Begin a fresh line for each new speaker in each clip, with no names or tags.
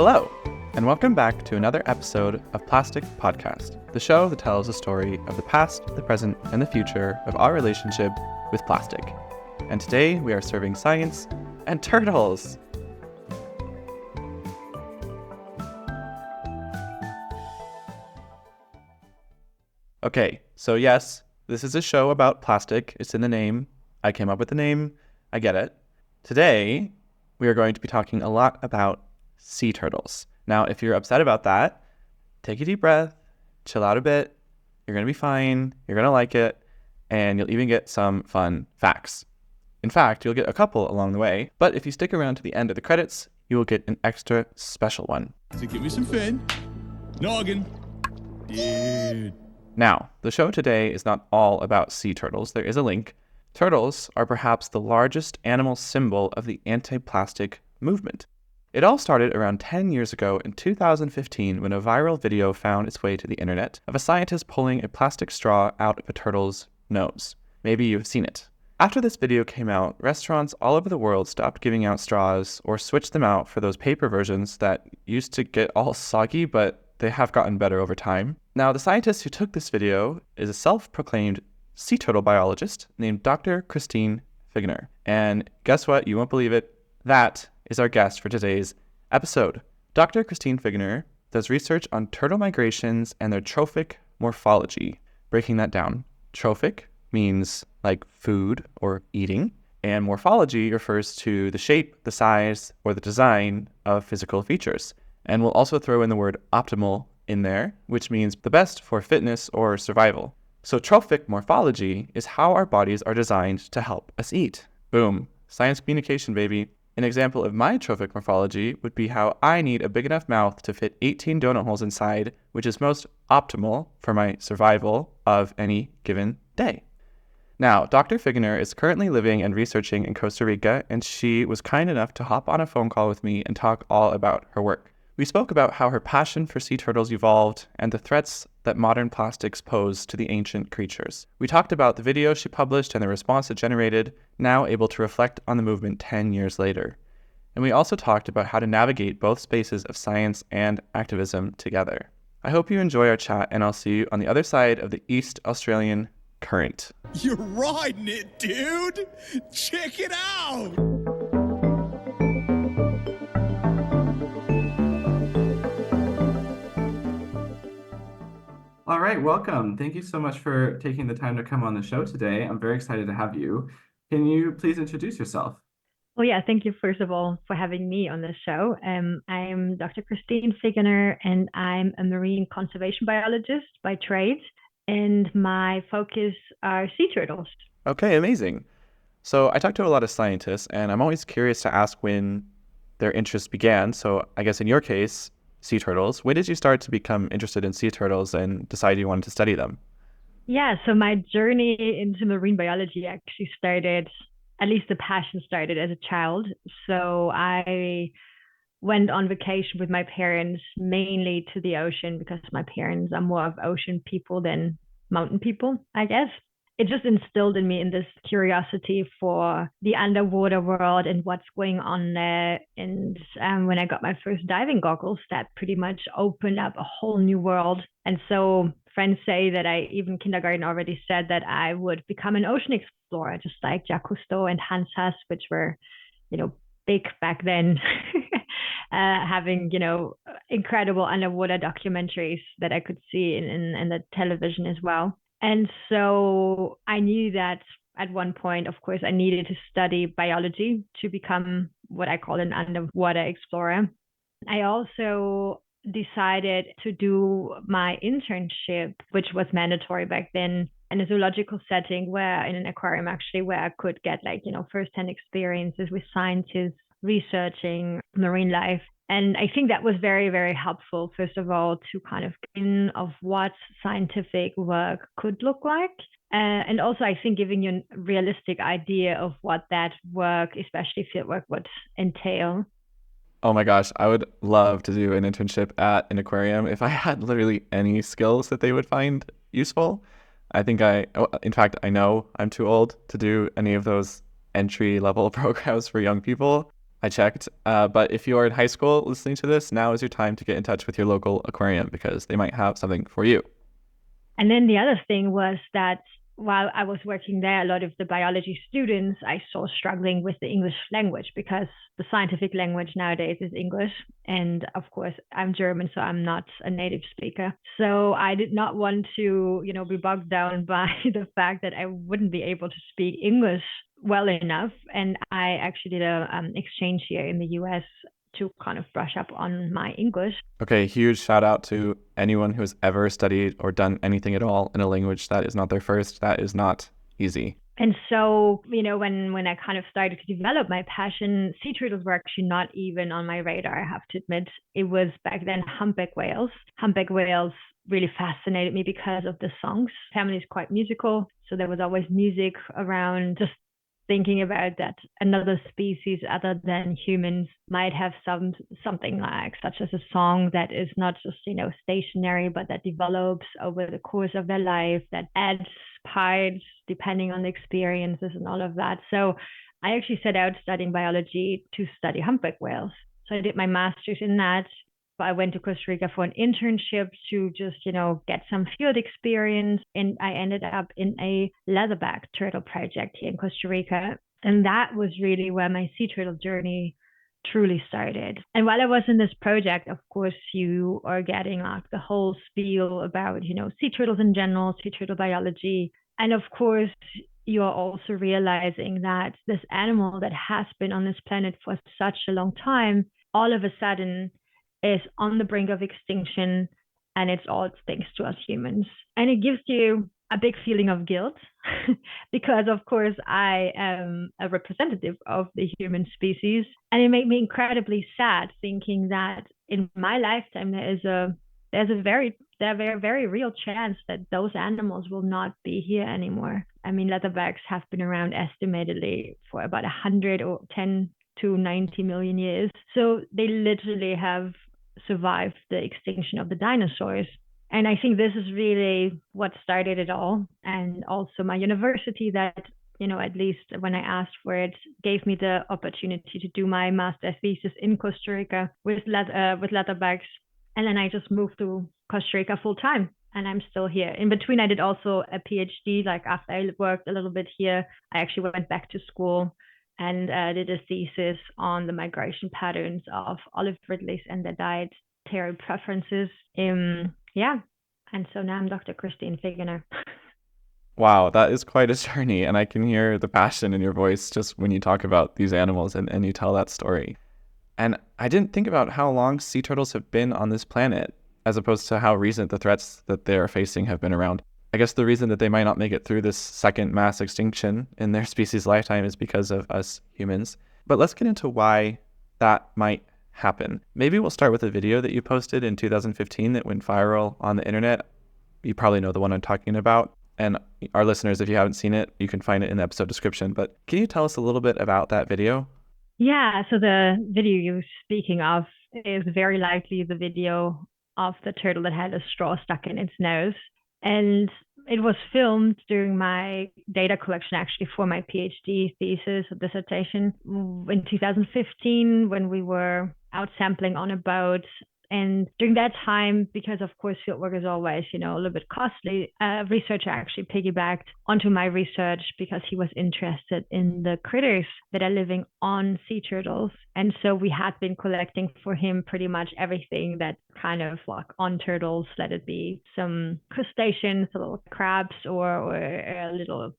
Hello, and welcome back to another episode of Plastic Podcast, the show that tells the story of the past, the present, and the future of our relationship with plastic. And today we are serving science and turtles. Okay, so yes, this is a show about plastic. It's in the name. I came up with the name. I get it. Today, we are going to be talking a lot about sea turtles. Now, if you're upset about that, take a deep breath, chill out a bit. You're going to be fine. You're going to like it. And you'll even get some fun facts. In fact, you'll get a couple along the way. But if you stick around to the end of the credits, you will get an extra special one.
So give me some fin. Noggin. Dude.
Now, the show today is not all about sea turtles. There is a link. Turtles are perhaps the largest animal symbol of the anti-plastic movement. It all started around 10 years ago in 2015 when a viral video found its way to the internet of a scientist pulling a plastic straw out of a turtle's nose. Maybe you've seen it. After this video came out, restaurants all over the world stopped giving out straws or switched them out for those paper versions that used to get all soggy, but they have gotten better over time. Now, the scientist who took this video is a self-proclaimed sea turtle biologist named Dr. Christine Figgener. And guess what? You won't believe it. That is our guest for today's episode. Dr. Christine Figgener does research on turtle migrations and their trophic morphology. Breaking that down, trophic means like food or eating, and morphology refers to the shape, the size, or the design of physical features. And we'll also throw in the word optimal in there, which means the best for fitness or survival. So trophic morphology is how our bodies are designed to help us eat. Boom. Science communication, baby. An example of my trophic morphology would be how I need a big enough mouth to fit 18 donut holes inside, which is most optimal for my survival of any given day. Now, Dr. Figgener is currently living and researching in Costa Rica, and she was kind enough to hop on a phone call with me and talk all about her work. We spoke about how her passion for sea turtles evolved and the threats that modern plastics pose to the ancient creatures. We talked about the video she published and the response it generated, now able to reflect on the movement 10 years later. And we also talked about how to navigate both spaces of science and activism together. I hope you enjoy our chat, and I'll see you on the other side of the East Australian Current.
You're riding it, dude. Check it out.
All right, welcome. Thank you so much for taking the time to come on the show today. I'm very excited to have you. Can you please introduce yourself?
Well, yeah, thank you, first of all, for having me on the show. I'm Dr. Christine Figgener, and I'm a marine conservation biologist by trade, and my focus are sea turtles.
Okay, amazing. So I talk to a lot of scientists, and I'm always curious to ask when their interest began. So I guess in your case, sea turtles. When did you start to become interested in sea turtles and decide you wanted to study them?
Yeah, so my journey into marine biology actually started, at least the passion started as a child. So I went on vacation with my parents, mainly to the ocean, because my parents are more of ocean people than mountain people, I guess. It just instilled in me in this curiosity for the underwater world and what's going on there. And when I got my first diving goggles, that pretty much opened up a whole new world. And so friends say that I, even kindergarten, already said that I would become an ocean explorer, just like Jacques Cousteau and Hans Hess, which were, big back then, having, incredible underwater documentaries that I could see in the television as well. And so I knew that at one point, of course, I needed to study biology to become what I call an underwater explorer. I also decided to do my internship, which was mandatory back then, in a zoological setting, where in an aquarium actually, where I could get firsthand experiences with scientists researching marine life. And I think that was very, very helpful, first of all, to kind of get of what scientific work could look like. And also, I think, giving you a realistic idea of what that work, especially fieldwork, would entail.
Oh my gosh, I would love to do an internship at an aquarium if I had literally any skills that they would find useful. In fact, I know I'm too old to do any of those entry-level programs for young people. I checked. But if you are in high school listening to this, now is your time to get in touch with your local aquarium because they might have something for you.
And then the other thing was that while I was working there, a lot of the biology students I saw struggling with the English language because the scientific language nowadays is English. And of course, I'm German, so I'm not a native speaker. So I did not want to, be bogged down by the fact that I wouldn't be able to speak English well enough. And I actually did a exchange here in the US to kind of brush up on my English.
Okay, huge shout out to anyone who has ever studied or done anything at all in a language that is not their first. That is not easy.
And so, when I kind of started to develop my passion, sea turtles were actually not even on my radar, I have to admit. It was back then humpback whales. Humpback whales really fascinated me because of the songs. Family is quite musical, so there was always music around. Just thinking about that another species other than humans might have something like such as a song that is not just stationary, but that develops over the course of their life, that adds parts depending on the experiences and all of that. So I actually set out studying biology to study humpback whales. So I did my master's in that. I went to Costa Rica for an internship to just, get some field experience. And I ended up in a leatherback turtle project here in Costa Rica. And that was really where my sea turtle journey truly started. And while I was in this project, of course, you are getting like the whole spiel about, sea turtles in general, sea turtle biology. And of course, you are also realizing that this animal that has been on this planet for such a long time, all of a sudden is on the brink of extinction, and it's all thanks to us humans. And it gives you a big feeling of guilt because, of course, I am a representative of the human species. And it made me incredibly sad thinking that in my lifetime, there's a very real chance that those animals will not be here anymore. I mean, leatherbacks have been around estimatedly for about 110 to 90 million years. So they literally have survived the extinction of the dinosaurs. And I think this is really what started it all. And also my university that, at least when I asked for it, gave me the opportunity to do my master's thesis in Costa Rica with leatherbacks. And then I just moved to Costa Rica full time. And I'm still here. In between, I did also a PhD. Like after I worked a little bit here, I actually went back to school and did a thesis on the migration patterns of olive ridleys and their dietary preferences. And so now I'm Dr. Christine Figgener.
Wow, that is quite a journey, and I can hear the passion in your voice just when you talk about these animals and you tell that story. And I didn't think about how long sea turtles have been on this planet, as opposed to how recent the threats that they are facing have been around. I guess the reason that they might not make it through this second mass extinction in their species' lifetime is because of us humans. But let's get into why that might happen. Maybe we'll start with a video that you posted in 2015 that went viral on the internet. You probably know the one I'm talking about. And our listeners, if you haven't seen it, you can find it in the episode description. But can you tell us a little bit about that video?
Yeah, so the video you're speaking of is very likely the video of the turtle that had a straw stuck in its nose. And it was filmed during my data collection, actually, for my PhD thesis or dissertation in 2015 when we were out sampling on a boat. And during that time, because of course fieldwork is always, a little bit costly, a researcher actually piggybacked onto my research because he was interested in the critters that are living on sea turtles. And so we had been collecting for him pretty much everything that kind of like on turtles, let it be some crustaceans, little crabs or little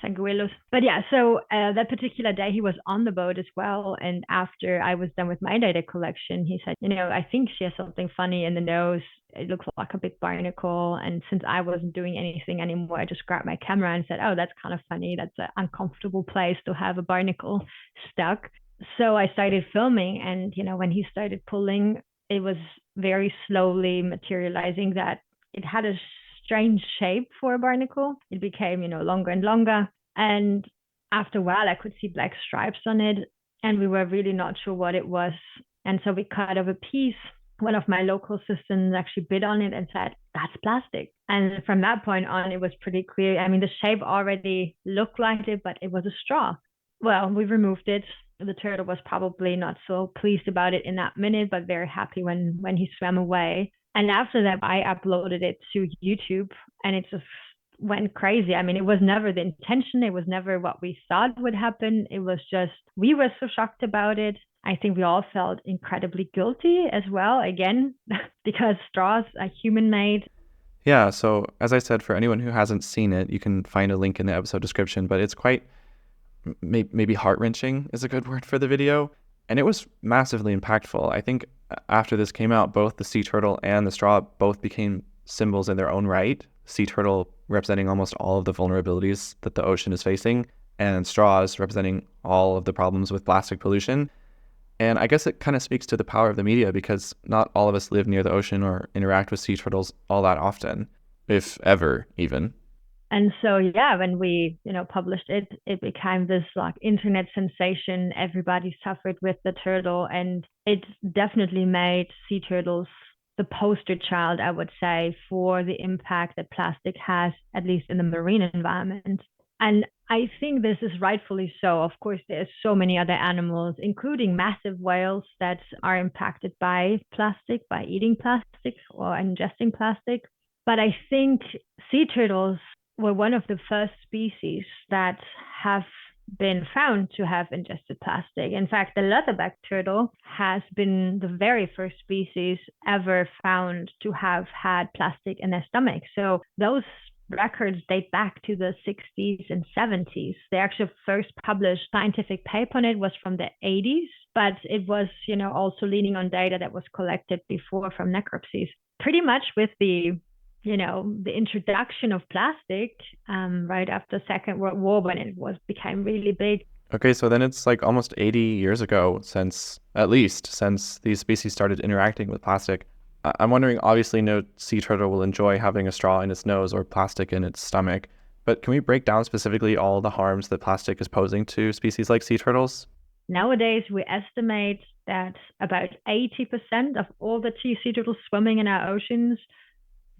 sanguilos. But yeah, so that particular day he was on the boat as well. And after I was done with my data collection, he said, I think she has something funny in the nose. It looks like a big barnacle. And since I wasn't doing anything anymore, I just grabbed my camera and said, oh, that's kind of funny. That's an uncomfortable place to have a barnacle stuck. So I started filming. And, when he started pulling, it was very slowly materializing that it had a strange shape for a barnacle. It became, longer and longer. And after a while, I could see black stripes on it. And we were really not sure what it was. And so we cut off a piece. One of my local assistants actually bit on it and said, that's plastic. And from that point on, it was pretty clear. I mean, the shape already looked like it, but it was a straw. Well, we removed it. The turtle was probably not so pleased about it in that minute, but very happy when he swam away. And after that, I uploaded it to YouTube, and it just went crazy. I mean, it was never the intention. It was never what we thought would happen. It was just, we were so shocked about it. I think we all felt incredibly guilty as well, again, because straws are human made.
Yeah, so as I said, for anyone who hasn't seen it, you can find a link in the episode description, but it's quite, maybe heart-wrenching is a good word for the video. And it was massively impactful. I think after this came out, both the sea turtle and the straw both became symbols in their own right. Sea turtle representing almost all of the vulnerabilities that the ocean is facing, and straws representing all of the problems with plastic pollution. And I guess it kind of speaks to the power of the media, because not all of us live near the ocean or interact with sea turtles all that often, if ever, even.
And so, yeah, when we, published it, it became this like internet sensation. Everybody suffered with the turtle, and it definitely made sea turtles the poster child, I would say, for the impact that plastic has, at least in the marine environment. And I think this is rightfully so. Of course, there's so many other animals, including massive whales, that are impacted by plastic, by eating plastic or ingesting plastic. But I think sea turtles were one of the first species that have been found to have ingested plastic. In fact, the leatherback turtle has been the very first species ever found to have had plastic in their stomach. So those records date back to the 60s and 70s. The actual first published scientific paper on it was from the 80s, but it was, also leaning on data that was collected before from necropsies. Pretty much with the introduction of plastic right after Second World War, when it became really big.
Okay, so then it's like almost 80 years ago since these species started interacting with plastic. I'm wondering, obviously no sea turtle will enjoy having a straw in its nose or plastic in its stomach, but can we break down specifically all the harms that plastic is posing to species like sea turtles?
Nowadays, we estimate that about 80% of all the sea turtles swimming in our oceans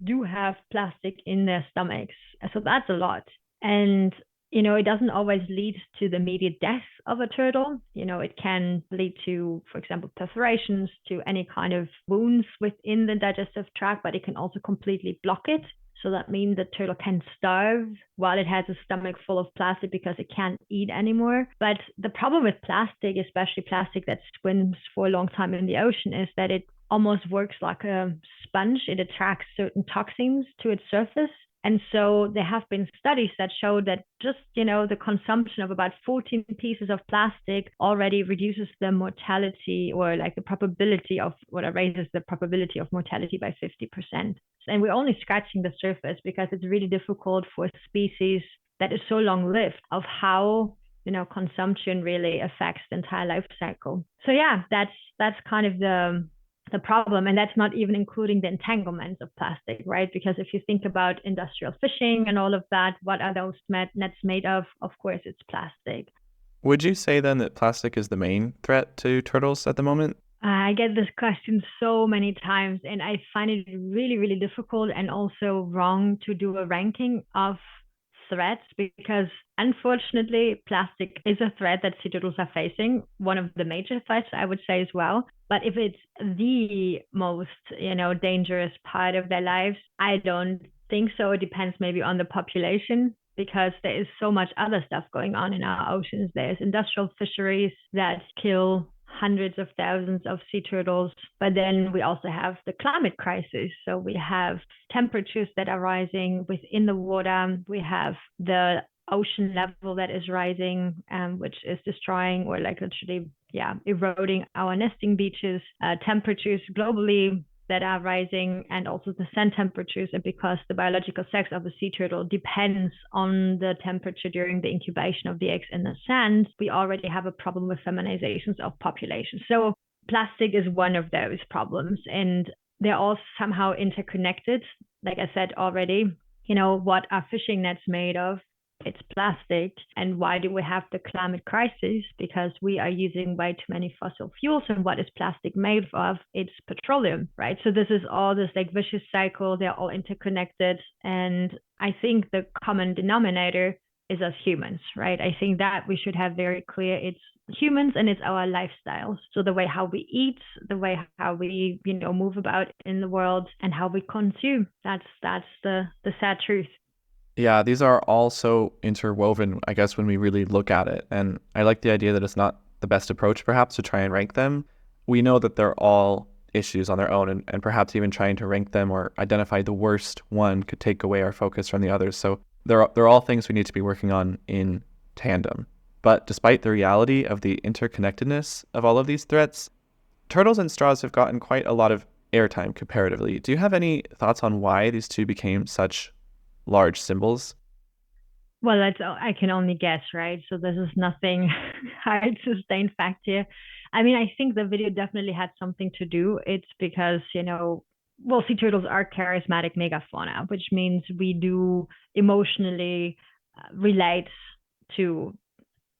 do have plastic in their stomachs. So that's a lot. And, it doesn't always lead to the immediate death of a turtle. It can lead to, for example, perforations, to any kind of wounds within the digestive tract, but it can also completely block it. So that means the turtle can starve while it has a stomach full of plastic because it can't eat anymore. But the problem with plastic, especially plastic that swims for a long time in the ocean, is that it almost works like a sponge. It attracts certain toxins to its surface. And so there have been studies that show that just, the consumption of about 14 pieces of plastic already reduces the mortality, or like the probability of, raises the probability of mortality by 50%. And we're only scratching the surface, because it's really difficult for a species that is so long lived of how, consumption really affects the entire life cycle. So yeah, that's kind of the problem. And that's not even including the entanglements of plastic, right? Because if you think about industrial fishing and all of that, what are those nets made of? Of course, it's plastic.
Would you say then that plastic is the main threat to turtles at the moment?
I get this question so many times, and I find it really, really difficult and also wrong to do a ranking of threats, because unfortunately plastic is a threat that sea turtles are facing, one of the major threats, I would say, as well. But if it's the most dangerous part of their lives, I don't think so. It depends maybe on the population, because there is so much other stuff going on in our oceans. There's industrial fisheries that kill hundreds of thousands of sea turtles. But then we also have the climate crisis. So we have temperatures that are rising within the water. We have the ocean level that is rising, which is destroying, or like literally, eroding our nesting beaches. Temperatures globally that are rising, and also the sand temperatures. And because the biological sex of a sea turtle depends on the temperature during the incubation of the eggs in the sand, we already have a problem with feminizations of populations. So plastic is one of those problems, and they're all somehow interconnected. Like I said already, what are fishing nets made of? It's plastic. And why do we have the climate crisis? Because we are using way too many fossil fuels. And what is plastic made of? It's petroleum, right? So this is all this like vicious cycle. They're all interconnected. And I think the common denominator is us humans, right? I think that we should have very clear it's humans and it's our lifestyles. So the way how we eat, the way how we, move about in the world and how we consume. That's the sad truth.
Yeah, these are all so interwoven, I guess, when we really look at it. And I like the idea that it's not the best approach, perhaps, to try and rank them. We know that they're all issues on their own, and perhaps even trying to rank them or identify the worst one could take away our focus from the others. So they're all things we need to be working on in tandem. But despite the reality of the interconnectedness of all of these threats, turtles and straws have gotten quite a lot of airtime comparatively. Do you have any thoughts on why these two became such large symbols?
Well, I can only guess, right? So this is nothing hard sustained fact here. I mean, I think the video definitely had something to do. It's because, sea turtles are charismatic megafauna, which means we do emotionally relate to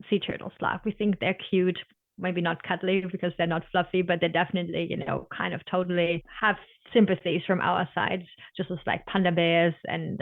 sea turtles. Like, we think they're cute, maybe not cuddly because they're not fluffy, but they definitely, kind of totally have sympathies from our sides, just as like panda bears and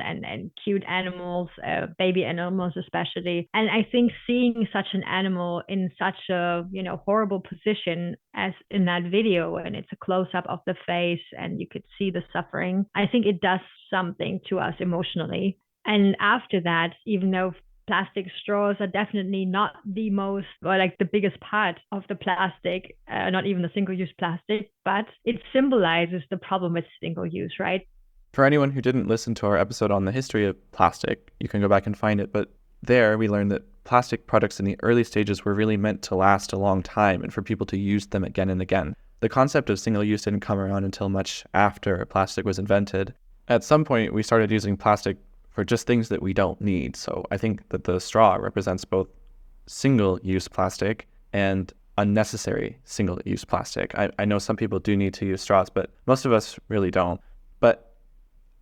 cute animals, baby animals especially. And I think seeing such an animal in such a, horrible position as in that video, and it's a close up of the face and you could see the suffering, I think it does something to us emotionally. And after that, even though plastic straws are definitely not the most, or like the biggest part of the plastic, not even the single-use plastic, but it symbolizes the problem with single-use, right?
For anyone who didn't listen to our episode on the history of plastic, you can go back and find it. But there we learned that plastic products in the early stages were really meant to last a long time and for people to use them again and again. The concept of single-use didn't come around until much after plastic was invented. At some point, we started using plastic for just things that we don't need. So I think that the straw represents both single-use plastic and unnecessary single-use plastic. I know some people do need to use straws, but most of us really don't. But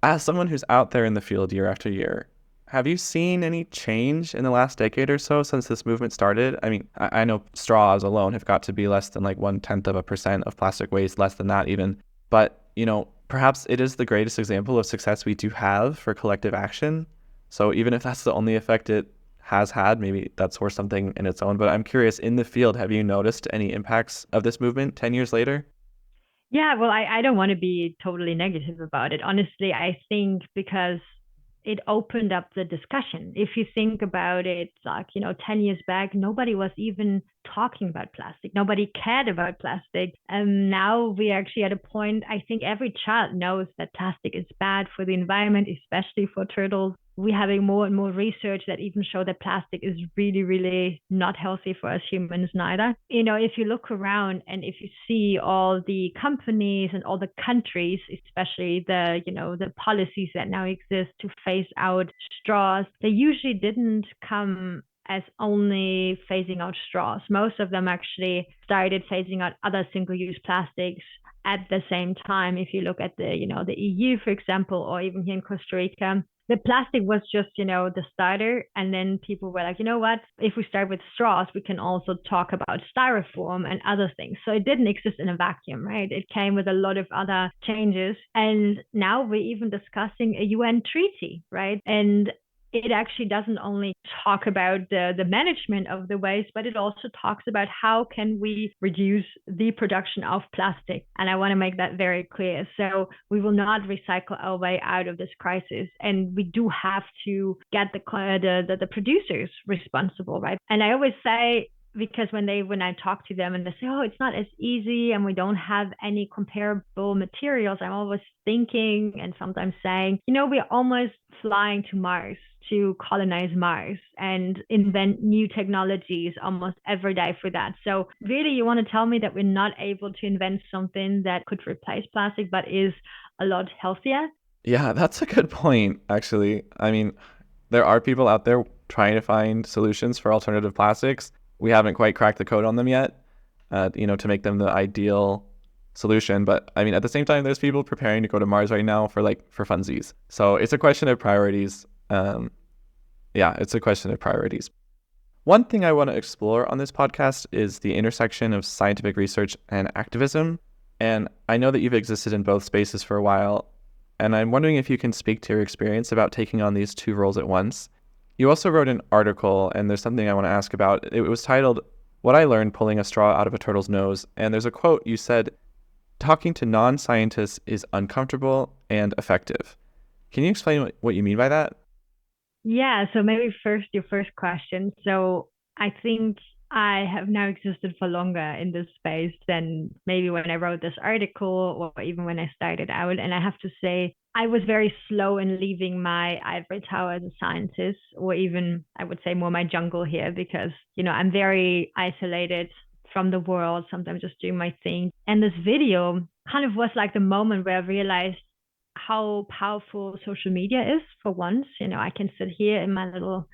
as someone who's out there in the field year after year, have you seen any change in the last decade or so since this movement started? I mean, I know straws alone have got to be less than like 0.1% of plastic waste, less than that even. But, perhaps it is the greatest example of success we do have for collective action. So even if that's the only effect it has had, maybe that's worth something in its own. But I'm curious, in the field, have you noticed any impacts of this movement 10 years later?
Yeah, well, I don't want to be totally negative about it. Honestly, I think because it opened up the discussion. If you think about it, like, 10 years back, nobody was even talking about plastic. Nobody cared about plastic. And now we're actually at a point, I think every child knows that plastic is bad for the environment, especially for turtles. We're having more and more research that even show that plastic is really, really not healthy for us humans neither. If you look around and if you see all the companies and all the countries, especially the policies that now exist to phase out straws, they usually didn't come as only phasing out straws. Most of them actually started phasing out other single-use plastics at the same time. If you look at the EU, for example, or even here in Costa Rica, the plastic was just, the starter. And then people were like, you know what? If we start with straws, we can also talk about styrofoam and other things. So it didn't exist in a vacuum, right? It came with a lot of other changes. And now we're even discussing a UN treaty, right? And it actually doesn't only talk about the management of the waste, but it also talks about how can we reduce the production of plastic. And I want to make that very clear. So we will not recycle our way out of this crisis. And we do have to get the producers responsible, right? And I always say, because when I talk to them and they say, oh, it's not as easy and we don't have any comparable materials, I'm always thinking and sometimes saying, we're almost flying to Mars to colonize Mars and invent new technologies almost every day for that. So really, you want to tell me that we're not able to invent something that could replace plastic but is a lot healthier?
Yeah, that's a good point, actually. I mean, there are people out there trying to find solutions for alternative plastics. We haven't quite cracked the code on them yet, to make them the ideal solution. But I mean, at the same time, there's people preparing to go to Mars right now for funsies. So it's a question of priorities. It's a question of priorities. One thing I want to explore on this podcast is the intersection of scientific research and activism. And I know that you've existed in both spaces for a while. And I'm wondering if you can speak to your experience about taking on these two roles at once. You also wrote an article, and there's something I want to ask about. It was titled, "What I Learned Pulling a Straw Out of a Turtle's Nose." And there's a quote. You said, "Talking to non-scientists is uncomfortable and effective." Can you explain what you mean by that?
Yeah, so maybe first your first question. So I think I have now existed for longer in this space than maybe when I wrote this article or even when I started out. And I have to say, I was very slow in leaving my ivory tower as a scientist, or even I would say more my jungle here, because, I'm very isolated from the world, sometimes just doing my thing. And this video kind of was like the moment where I realized how powerful social media is for once. I can sit here in my little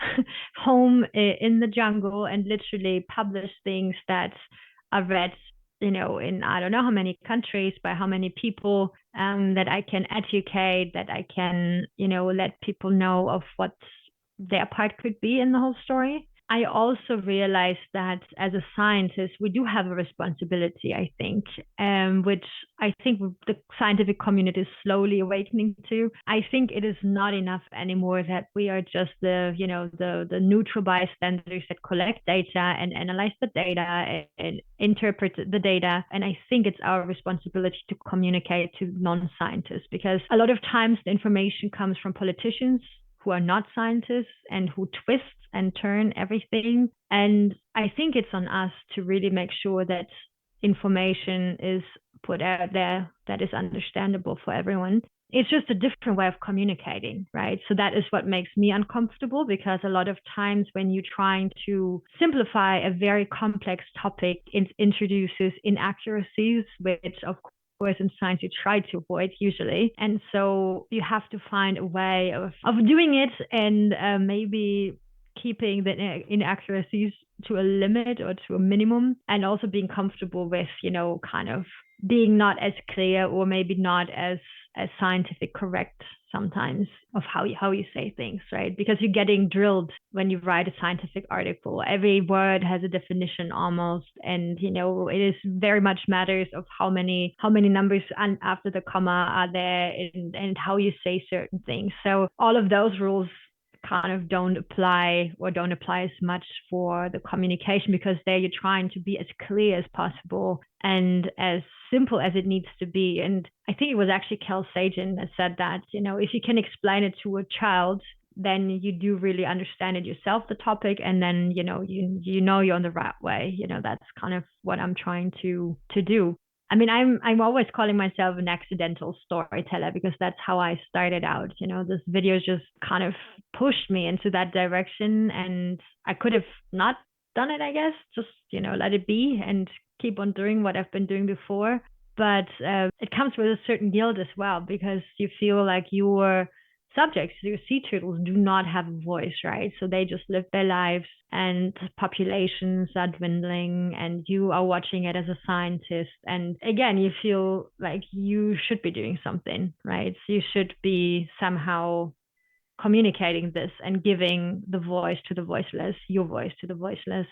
home in the jungle and literally publish things that are read, in I don't know how many countries by how many people, that I can educate, that I can, let people know of what their part could be in the whole story. I also realized that as a scientist, we do have a responsibility, I think, which I think the scientific community is slowly awakening to. I think it is not enough anymore that we are just the neutral bystanders that collect data and analyze the data and interpret the data. And I think it's our responsibility to communicate to non-scientists, because a lot of times the information comes from politicians who are not scientists and who twist and turn everything. And I think it's on us to really make sure that information is put out there that is understandable for everyone. It's just a different way of communicating, right? So that is what makes me uncomfortable, because a lot of times when you're trying to simplify a very complex topic, it introduces inaccuracies, which of course in science you try to avoid usually. And so you have to find a way of doing it, and maybe keeping the inaccuracies to a limit or to a minimum, and also being comfortable with, kind of being not as clear or maybe not as scientific correct sometimes of how you say things, right? Because you're getting drilled when you write a scientific article. Every word has a definition almost, and it is very much matters of how many numbers and after the comma are there, and how you say certain things. So all of those rules kind of don't apply as much for the communication, because there you're trying to be as clear as possible and as simple as it needs to be. And I think it was actually Carl Sagan that said that, if you can explain it to a child, then you do really understand it yourself, the topic, and then you're on the right way. That's kind of what I'm trying to do. I mean, I'm always calling myself an accidental storyteller, because that's how I started out. This video just kind of pushed me into that direction, and I could have not done it, I guess, just, let it be and keep on doing what I've been doing before. But it comes with a certain guilt as well, because you feel like your subjects, your sea turtles, do not have a voice, right? So they just live their lives, and populations are dwindling, and you are watching it as a scientist. And again, you feel like you should be doing something, right? So you should be somehow communicating this and giving the voice to the voiceless, your voice to the voiceless.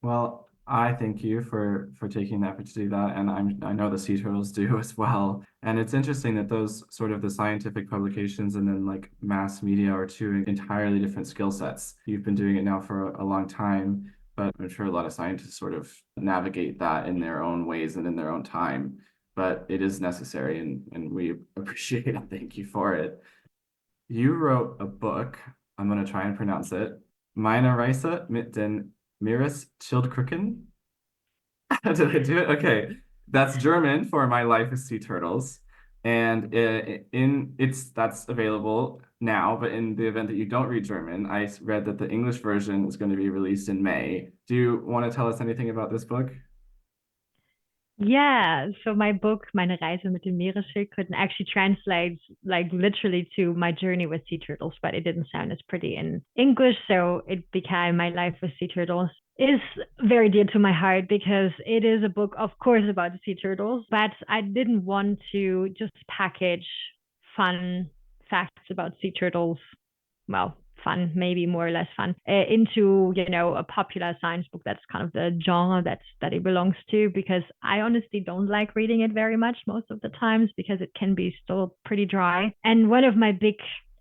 Well, I thank you for taking the effort to do that, and I know the sea turtles do as well. And it's interesting that those sort of the scientific publications and then like mass media are two entirely different skill sets. You've been doing it now for a long time, but I'm sure a lot of scientists sort of navigate that in their own ways and in their own time. But it is necessary, and we appreciate it. Thank you for it. You wrote a book. I'm going to try and pronounce it. Meine Reise mit den Meeresschildkröten. Did I do it? Okay. That's German for My Life with Sea Turtles. And that's available now, but in the event that you don't read German, I read that the English version is going to be released in May. Do you want to tell us anything about this book?
Yeah, so my book, Meine Reise mit den Meeresschildkröten, actually translates like literally to My Journey with Sea Turtles, but it didn't sound as pretty in English, so it became My Life with Sea Turtles. It is very dear to my heart, because it is a book, of course, about the sea turtles, but I didn't want to just package fun facts about sea turtles, well, fun, maybe more or less fun, into a popular science book. That's kind of the genre that it belongs to, because I honestly don't like reading it very much most of the times, because it can be still pretty dry. And one of my big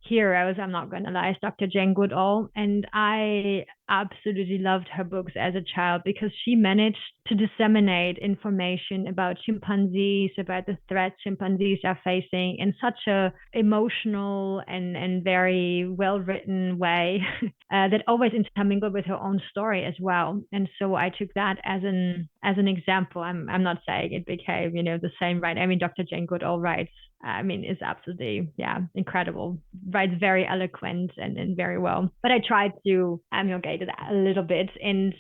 heroes, I'm not going to lie, is Dr. Jane Goodall. And I absolutely loved her books as a child because she managed to disseminate information about chimpanzees, about the threats chimpanzees are facing in such a emotional and very well written way that always intermingled with her own story as well. And so I took that as an example. I'm not saying it became, the same, right? I mean, Dr. Jane Goodall writes, is absolutely, incredible. Writes very eloquent and very well. But I tried to emulate that a little bit. And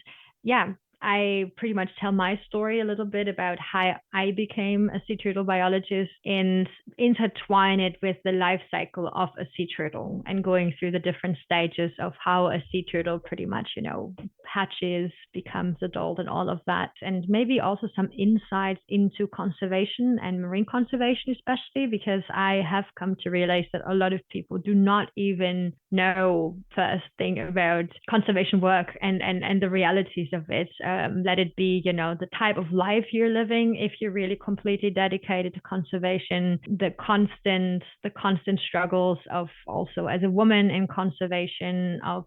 yeah, I pretty much tell my story a little bit about how I became a sea turtle biologist and intertwine it with the life cycle of a sea turtle and going through the different stages of how a sea turtle pretty much, hatches, becomes adult and all of that. And maybe also some insights into conservation and marine conservation, especially because I have come to realize that a lot of people do not even know first thing about conservation work and the realities of it. Let it be, the type of life you're living if you're really completely dedicated to conservation, the constant struggles of also as a woman in conservation, of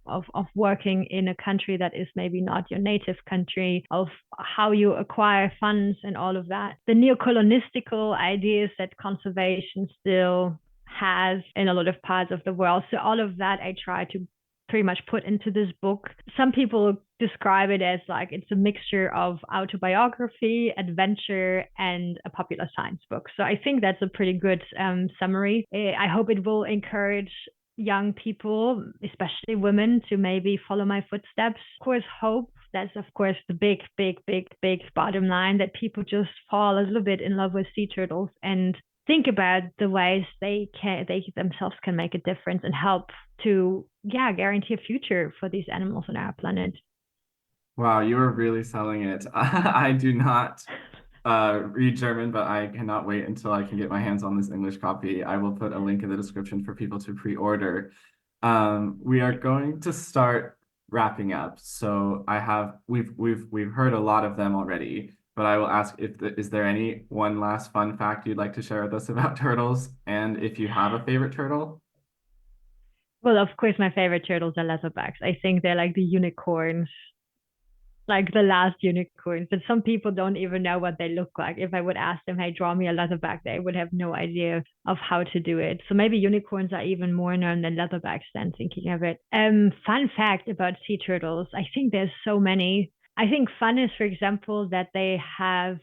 working in a country that is maybe not your native country, of how you acquire funds and all of that. The neo-colonistical ideas that conservation still has in a lot of parts of the world. So all of that I try to pretty much put into this book. Some people describe it as like it's a mixture of autobiography, adventure, and a popular science book. So I think that's a pretty good summary. I hope it will encourage young people, especially women, to maybe follow my footsteps. Of course, hope. That's of course the big bottom line, that people just fall a little bit in love with sea turtles and think about the ways they themselves can make a difference and help to guarantee a future for these animals on our planet.
Wow, you were really selling it. I do not read German, but I cannot wait until I can get my hands on this English copy. I will put a link in the description for people to pre-order. We are going to start wrapping up. So we've heard a lot of them already, but I will ask is there any one last fun fact you'd like to share with us about turtles, and if you have a favorite turtle?
Well, of course, my favorite turtles are leatherbacks. I think they're like the unicorns, like the last unicorns. But some people don't even know what they look like. If I would ask them, hey, draw me a leatherback, they would have no idea of how to do it. So maybe unicorns are even more known than leatherbacks then, thinking of it. Fun fact about sea turtles, I think there's so many. I think fun is, for example, that they have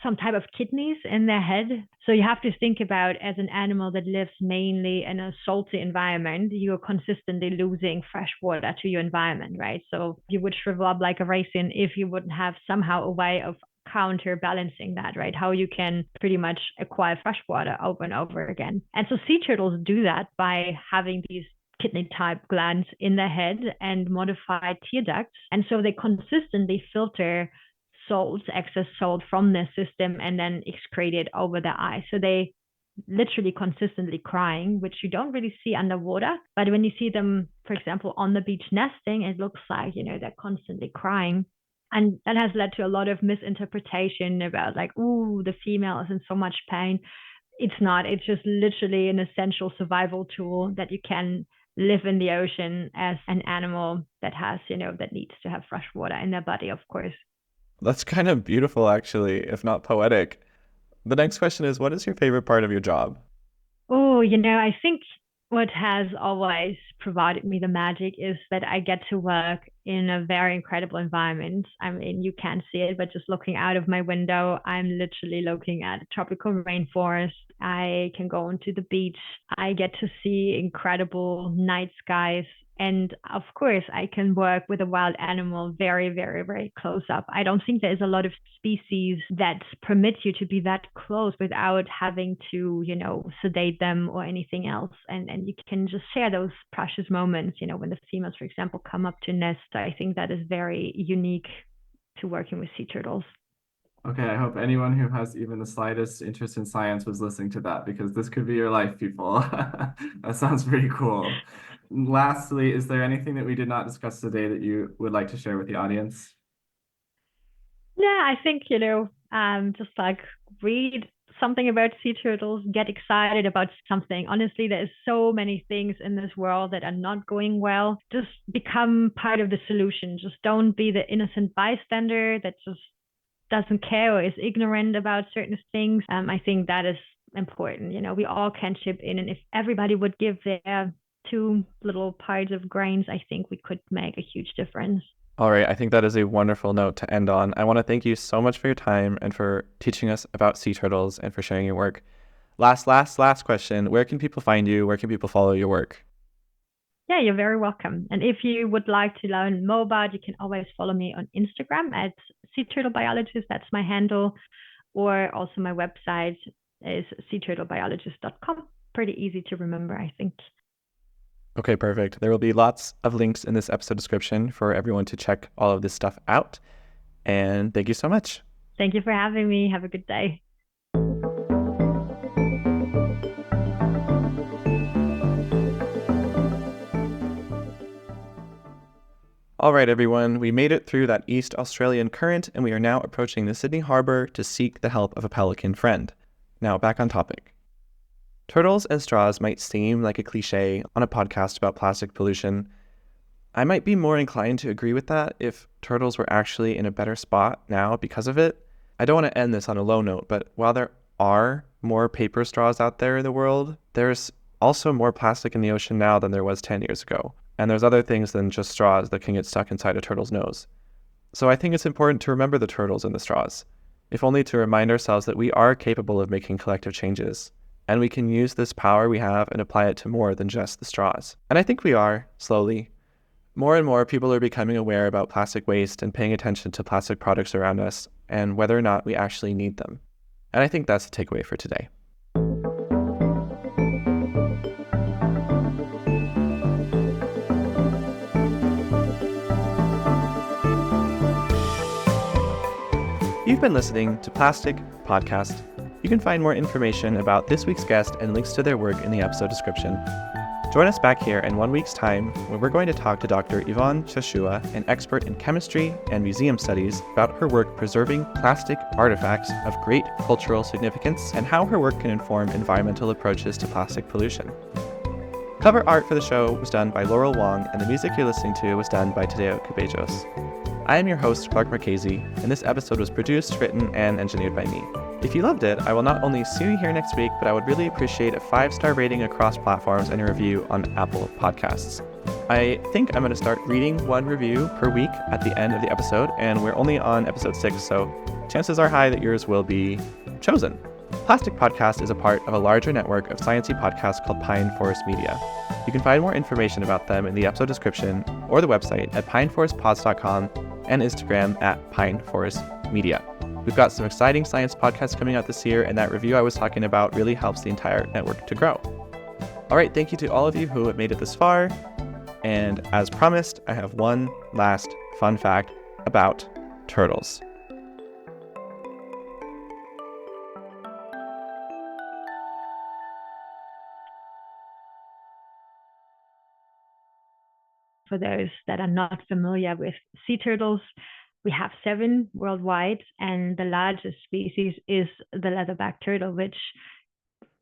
some type of kidneys in their head. So you have to think about, as an animal that lives mainly in a salty environment, you're consistently losing fresh water to your environment, right? So you would shrivel up like a raisin if you wouldn't have somehow a way of counterbalancing that, right? How you can pretty much acquire fresh water over and over again. And so sea turtles do that by having these kidney type glands in their head and modified tear ducts. And so they consistently filter salt, excess salt from their system and then excrete it over the eye. So they literally consistently crying, which you don't really see underwater. But when you see them, for example, on the beach nesting, it looks like, they're constantly crying. And that has led to a lot of misinterpretation about like, ooh, the female is in so much pain. It's not. It's just literally an essential survival tool that you can live in the ocean as an animal that has, that needs to have fresh water in their body, of course.
That's kind of beautiful, actually, if not poetic. The next question is, what is your favorite part of your job?
Oh, I think what has always provided me the magic is that I get to work in a very incredible environment. I mean, you can't see it, but just looking out of my window, I'm literally looking at a tropical rainforest. I can go onto the beach. I get to see incredible night skies. And of course, I can work with a wild animal very, very, very close up. I don't think there's a lot of species that permit you to be that close without having to, sedate them or anything else. And you can just share those precious moments, when the females, for example, come up to nest. I think that is very unique to working with sea turtles.
Okay, I hope anyone who has even the slightest interest in science was listening to that, because this could be your life, people. That sounds pretty cool. Lastly, is there anything that we did not discuss today that you would like to share with the audience?
Yeah, I think, just like read something about sea turtles, get excited about something. Honestly, there's so many things in this world that are not going well. Just become part of the solution. Just don't be the innocent bystander that just doesn't care or is ignorant about certain things. I think that is important. We all can chip in, and if everybody would give their two little parts of grains, I think we could make a huge difference.
All right, I think that is a wonderful note to end on. I want to thank you so much for your time and for teaching us about sea turtles and for sharing your work. Last question. Where can people find you? Where can people follow your work?
Yeah, you're very welcome. And if you would like to learn more about, you can always follow me on Instagram at Sea Turtle Biologist. That's my handle. Or also my website is seaturtlebiologist.com. Pretty easy to remember, I think.
Okay, perfect. There will be lots of links in this episode description for everyone to check all of this stuff out. And thank you so much.
Thank you for having me. Have a good day.
All right, everyone, we made it through that East Australian current, and we are now approaching the Sydney Harbour to seek the help of a pelican friend. Now, back on topic. Turtles and straws might seem like a cliche on a podcast about plastic pollution. I might be more inclined to agree with that if turtles were actually in a better spot now because of it. I don't want to end this on a low note, but while there are more paper straws out there in the world, there's also more plastic in the ocean now than there was 10 years ago. And there's other things than just straws that can get stuck inside a turtle's nose. So I think it's important to remember the turtles and the straws, if only to remind ourselves that we are capable of making collective changes. And we can use this power we have and apply it to more than just the straws. And I think we are, slowly. More and more people are becoming aware about plastic waste and paying attention to plastic products around us and whether or not we actually need them. And I think that's the takeaway for today. You've been listening to Plastic Podcast. You can find more information about this week's guest and links to their work in the episode description. Join us back here in 1 week's time when we're going to talk to Dr. Yvonne Chashua, an expert in chemistry and museum studies, about her work preserving plastic artifacts of great cultural significance and how her work can inform environmental approaches to plastic pollution. Cover art for the show was done by Laurel Wong, and the music you're listening to was done by Tadeo Cabejos. I am your host, Clark Marchese, and this episode was produced, written, and engineered by me. If you loved it, I will not only see you here next week, but I would really appreciate a 5-star rating across platforms and a review on Apple Podcasts. I think I'm going to start reading 1 review per week at the end of the episode, and we're only on episode 6, so chances are high that yours will be chosen. Plastic Podcast is a part of a larger network of sciencey podcasts called Pine Forest Media. You can find more information about them in the episode description or the website at pineforestpods.com and Instagram at pineforestmedia. We've got some exciting science podcasts coming out this year, and that review I was talking about really helps the entire network to grow. All right, thank you to all of you who have made it this far. And as promised, I have one last fun fact about turtles.
For those that are not familiar with sea turtles, we have 7 worldwide, and the largest species is the leatherback turtle, which,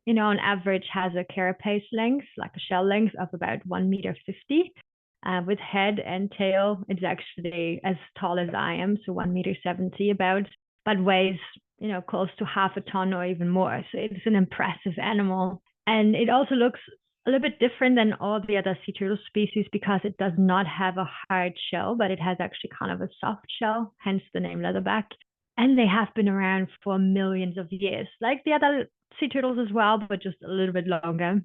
on average has a carapace length, like a shell length of about 1.50 meters. With head and tail, it's actually as tall as I am, so 1.70 meters about, but weighs, close to half a ton or even more. So it's an impressive animal. And it also looks a little bit different than all the other sea turtle species because it does not have a hard shell, but it has actually kind of a soft shell, hence the name leatherback. And they have been around for millions of years, like the other sea turtles as well, but just a little bit longer.